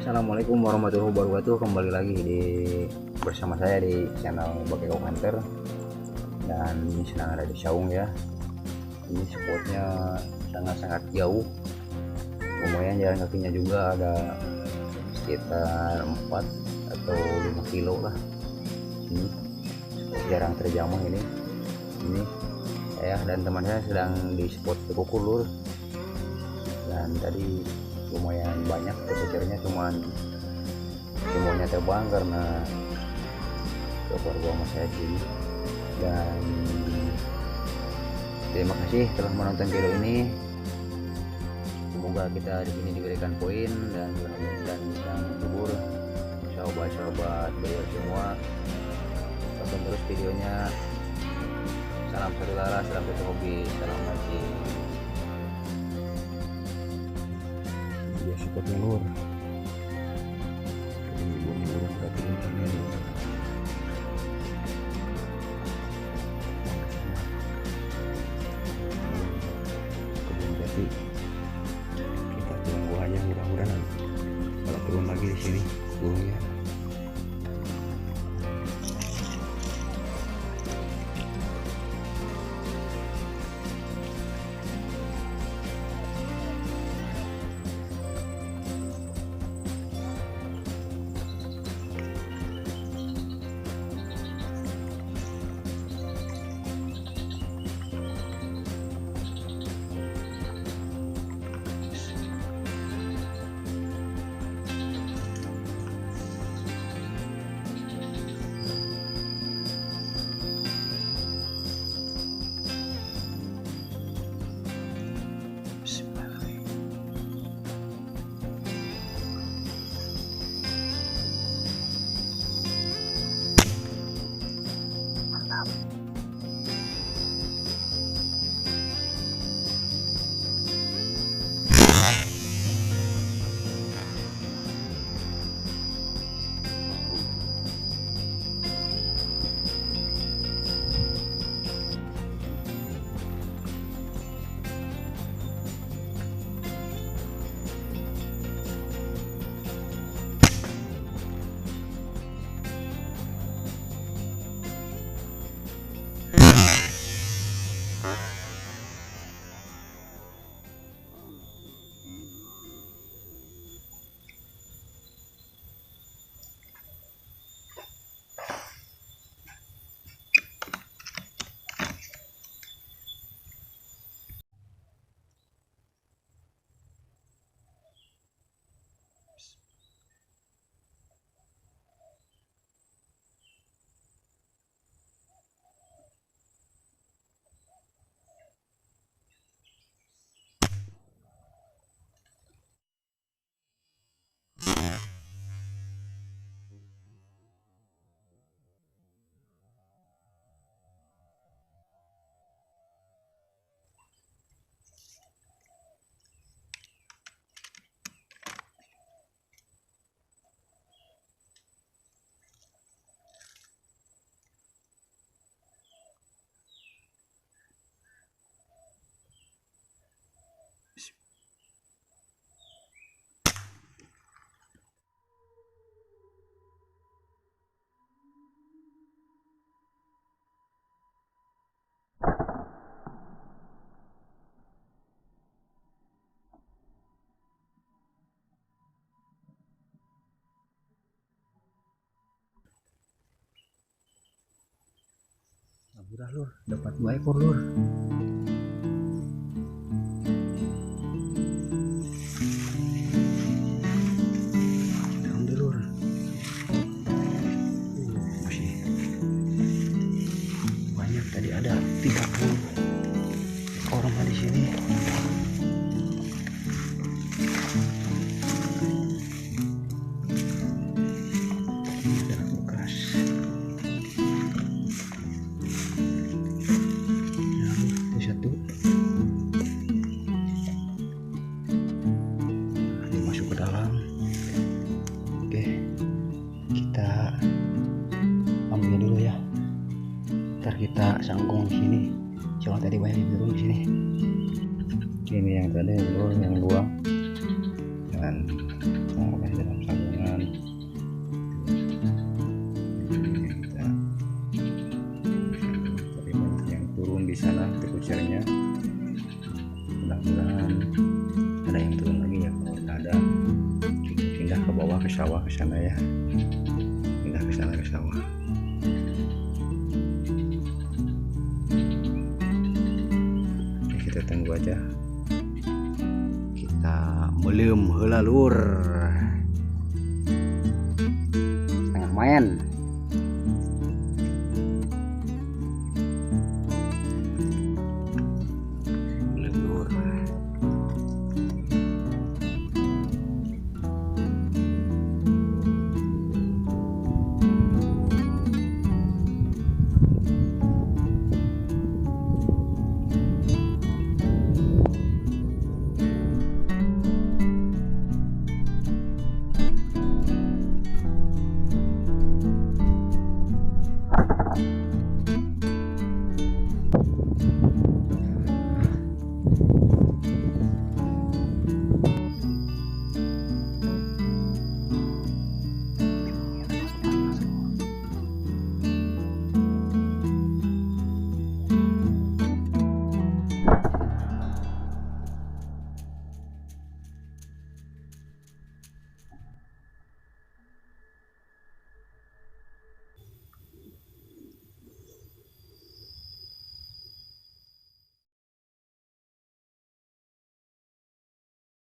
Assalamualaikum warahmatullahi wabarakatuh. Kembali lagi bersama saya di channel Bakeko Hunter. Dan ini sedang ada di Saung ya. Ini spotnya sangat-sangat jauh. Lumayan jalan kakinya juga ada sekitar 4 atau 5 kilo lah. Ini spot jarang terjamah ini. Ini saya dan teman saya sedang di spot Kukur Lur. Dan tadi lumayan banyak kesecernya, cuman semuanya terbang karena keluar sama saya sini. Dan terima kasih telah menonton video ini. Semoga kita di sini diberikan poin dan bisa menghibur sahabat-sahabat player semua. Tonton terus videonya. Salam satu lara, salam satu hobi, salam lagi. Dia support lur. Ini lur berarti ini. Kebun jati. Kita tunggu aja, mudah-mudahan kalau turun lagi di sini burungnya. Udah lur, dapat 2 ekor lur. Alhamdulillah lur. Masih banyak, tadi ada 30 orang di sini. Ntar kita sangkung di sini. Soalnya tadi banyak burung di sini. Ini yang tadi burung yang 2 dan masih dalam satu. sawah ke sana ya, pindah ke sana ke sawah. Oke, kita tunggu aja, kita belum heula lur.